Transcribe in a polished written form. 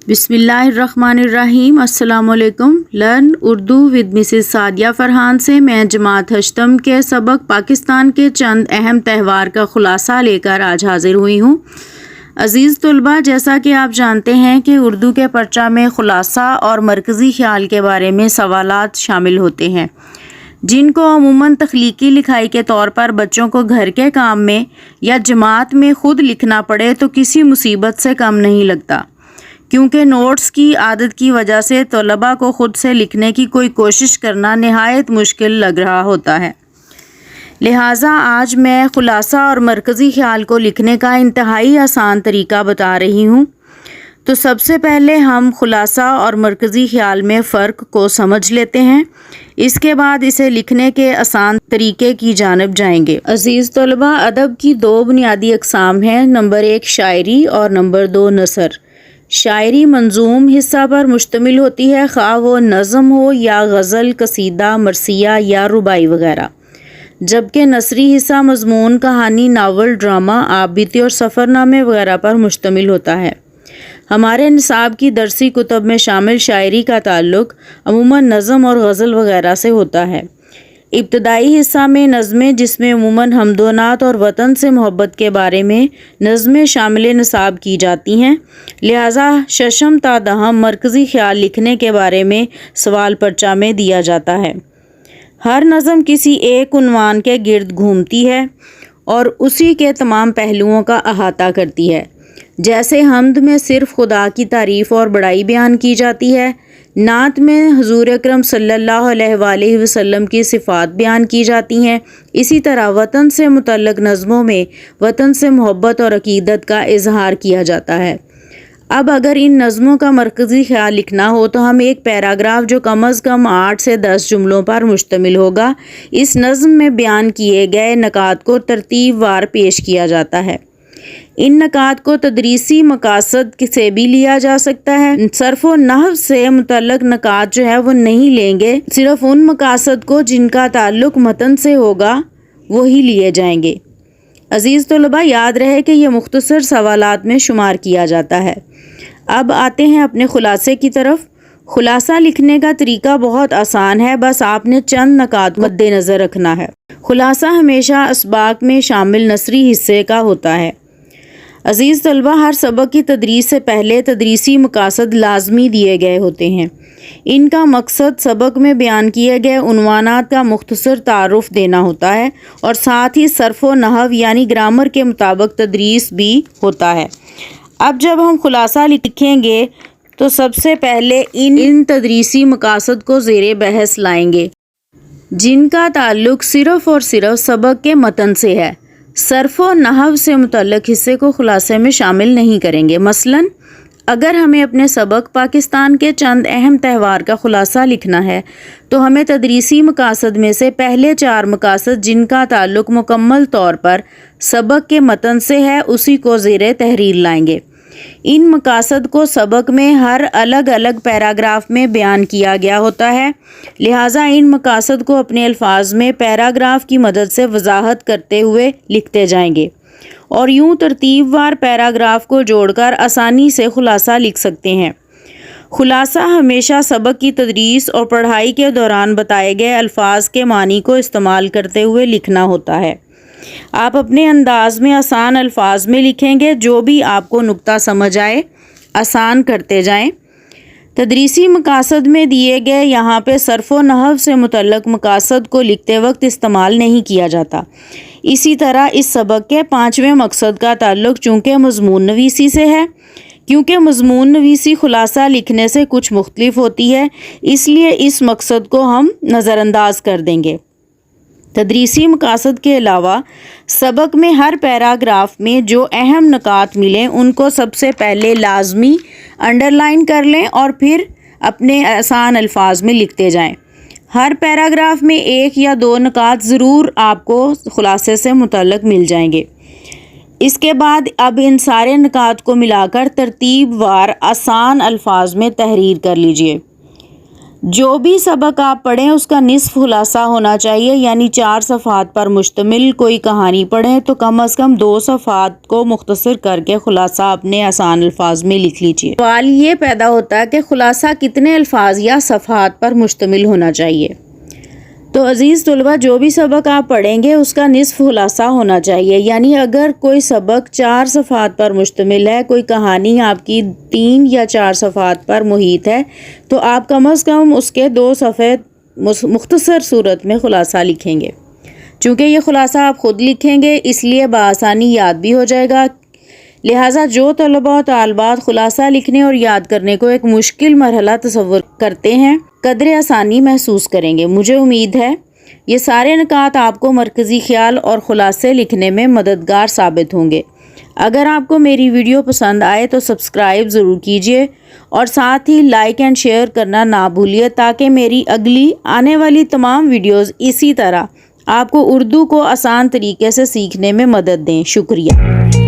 بسم اللہ الرحمن الرحیم۔ السلام علیکم۔ Learn Urdu with Mrs Sadia Farhan سے میں جماعت ہشتم کے سبق پاکستان کے چند اہم تہوار کا خلاصہ لے کر آج حاضر ہوئی ہوں۔ عزیز طلباء، جیسا کہ آپ جانتے ہیں کہ اردو کے پرچہ میں خلاصہ اور مرکزی خیال کے بارے میں سوالات شامل ہوتے ہیں، جن کو عموماً تخلیقی لکھائی کے طور پر بچوں کو گھر کے کام میں یا جماعت میں خود لکھنا پڑے تو کسی مصیبت سے کم نہیں لگتا، کیونکہ نوٹس کی عادت کی وجہ سے طلباء کو خود سے لکھنے کی کوئی کوشش کرنا نہایت مشکل لگ رہا ہوتا ہے۔ لہٰذا آج میں خلاصہ اور مرکزی خیال کو لکھنے کا انتہائی آسان طریقہ بتا رہی ہوں۔ تو سب سے پہلے ہم خلاصہ اور مرکزی خیال میں فرق کو سمجھ لیتے ہیں، اس کے بعد اسے لکھنے کے آسان طریقے کی جانب جائیں گے۔ عزیز طلباء، ادب کی دو بنیادی اقسام ہیں، نمبر 1 شاعری اور نمبر 2 نثر۔ شاعری منظوم حصہ پر مشتمل ہوتی ہے، خواہ وہ نظم ہو یا غزل، قصیدہ، مرثیہ یا رباعی وغیرہ، جبکہ نثری حصہ مضمون، کہانی، ناول، ڈرامہ، آپ بیتی اور سفر نامے وغیرہ پر مشتمل ہوتا ہے۔ ہمارے نصاب کی درسی کتب میں شامل شاعری کا تعلق عموماً نظم اور غزل وغیرہ سے ہوتا ہے۔ ابتدائی حصہ میں نظمیں، جس میں عموماً حمد و نعت اور وطن سے محبت کے بارے میں نظمیں شامل نصاب کی جاتی ہیں، لہٰذا ششم تا دہم مرکزی خیال لکھنے کے بارے میں سوال پرچہ میں دیا جاتا ہے۔ ہر نظم کسی ایک عنوان کے گرد گھومتی ہے اور اسی کے تمام پہلوؤں کا احاطہ کرتی ہے۔ جیسے حمد میں صرف خدا کی تعریف اور بڑائی بیان کی جاتی ہے، نعت میں حضور اکرم صلی اللہ علیہ وآلہ وسلم کی صفات بیان کی جاتی ہیں، اسی طرح وطن سے متعلق نظموں میں وطن سے محبت اور عقیدت کا اظہار کیا جاتا ہے۔ اب اگر ان نظموں کا مرکزی خیال لکھنا ہو تو ہم ایک پیراگراف جو کم از کم 8 سے 10 جملوں پر مشتمل ہوگا، اس نظم میں بیان کیے گئے نکات کو ترتیب وار پیش کیا جاتا ہے۔ ان نکات کو تدریسی مقاصد سے بھی لیا جا سکتا ہے۔ صرف و نحو سے متعلق نکات جو ہے وہ نہیں لیں گے، صرف ان مقاصد کو جن کا تعلق متن سے ہوگا وہی لیے جائیں گے۔ عزیز طلباء، یاد رہے کہ یہ مختصر سوالات میں شمار کیا جاتا ہے۔ اب آتے ہیں اپنے خلاصے کی طرف۔ خلاصہ لکھنے کا طریقہ بہت آسان ہے، بس آپ نے چند نکات مد نظر رکھنا ہے۔ خلاصہ ہمیشہ اسباق میں شامل نثری حصے کا ہوتا ہے۔ عزیز طلباء، ہر سبق کی تدریس سے پہلے تدریسی مقاصد لازمی دیے گئے ہوتے ہیں۔ ان کا مقصد سبق میں بیان کیے گئے عنوانات کا مختصر تعارف دینا ہوتا ہے اور ساتھ ہی صرف و نحو یعنی گرامر کے مطابق تدریس بھی ہوتا ہے۔ اب جب ہم خلاصہ لکھیں گے تو سب سے پہلے ان تدریسی مقاصد کو زیر بحث لائیں گے، جن کا تعلق صرف اور صرف سبق کے متن سے ہے۔ صرف و نحو سے متعلق حصے کو خلاصے میں شامل نہیں کریں گے۔ مثلاً اگر ہمیں اپنے سبق پاکستان کے چند اہم تہوار کا خلاصہ لکھنا ہے تو ہمیں تدریسی مقاصد میں سے پہلے 4 مقاصد جن کا تعلق مکمل طور پر سبق کے متن سے ہے اسی کو زیر تحریر لائیں گے۔ ان مقاصد کو سبق میں ہر الگ الگ پیراگراف میں بیان کیا گیا ہوتا ہے، لہٰذا ان مقاصد کو اپنے الفاظ میں پیراگراف کی مدد سے وضاحت کرتے ہوئے لکھتے جائیں گے اور یوں ترتیب وار پیراگراف کو جوڑ کر آسانی سے خلاصہ لکھ سکتے ہیں۔ خلاصہ ہمیشہ سبق کی تدریس اور پڑھائی کے دوران بتائے گئے الفاظ کے معنی کو استعمال کرتے ہوئے لکھنا ہوتا ہے۔ آپ اپنے انداز میں آسان الفاظ میں لکھیں گے، جو بھی آپ کو نکتہ سمجھ آئے آسان کرتے جائیں۔ تدریسی مقاصد میں دیے گئے یہاں پہ صرف و نحو سے متعلق مقاصد کو لکھتے وقت استعمال نہیں کیا جاتا۔ اسی طرح اس سبق کے 5ویں مقصد کا تعلق چونکہ مضمون نویسی سے ہے، کیونکہ مضمون نویسی خلاصہ لکھنے سے کچھ مختلف ہوتی ہے، اس لیے اس مقصد کو ہم نظر انداز کر دیں گے۔ تدریسی مقاصد کے علاوہ سبق میں ہر پیراگراف میں جو اہم نکات ملیں ان کو سب سے پہلے لازمی انڈر لائن کر لیں اور پھر اپنے آسان الفاظ میں لکھتے جائیں۔ ہر پیراگراف میں 1 یا 2 نکات ضرور آپ کو خلاصے سے متعلق مل جائیں گے۔ اس کے بعد اب ان سارے نکات کو ملا کر ترتیب وار آسان الفاظ میں تحریر کر لیجئے۔ جو بھی سبق آپ پڑھیں اس کا نصف خلاصہ ہونا چاہیے، یعنی 4 صفحات پر مشتمل کوئی کہانی پڑھیں تو کم از کم 2 صفحات کو مختصر کر کے خلاصہ اپنے آسان الفاظ میں لکھ لیجیے۔ سوال یہ پیدا ہوتا ہے کہ خلاصہ کتنے الفاظ یا صفحات پر مشتمل ہونا چاہیے؟ تو عزیز طلبہ، جو بھی سبق آپ پڑھیں گے اس کا نصف خلاصہ ہونا چاہیے، یعنی اگر کوئی سبق 4 صفحات پر مشتمل ہے، کوئی کہانی آپ کی 3 یا 4 صفحات پر محیط ہے، تو آپ کم از کم اس کے 2 صفحے مختصر صورت میں خلاصہ لکھیں گے۔ چونکہ یہ خلاصہ آپ خود لکھیں گے اس لیے بآسانی یاد بھی ہو جائے گا، لہٰذا جو طلباء و طالبات خلاصہ لکھنے اور یاد کرنے کو ایک مشکل مرحلہ تصور کرتے ہیں، قدر آسانی محسوس کریں گے۔ مجھے امید ہے یہ سارے نکات آپ کو مرکزی خیال اور خلاصے لکھنے میں مددگار ثابت ہوں گے۔ اگر آپ کو میری ویڈیو پسند آئے تو سبسکرائب ضرور کیجیے اور ساتھ ہی لائک اینڈ شیئر کرنا نہ بھولیے تاکہ میری اگلی آنے والی تمام ویڈیوز اسی طرح آپ کو اردو کو آسان طریقے سے سیکھنے میں مدد دیں۔ شکریہ۔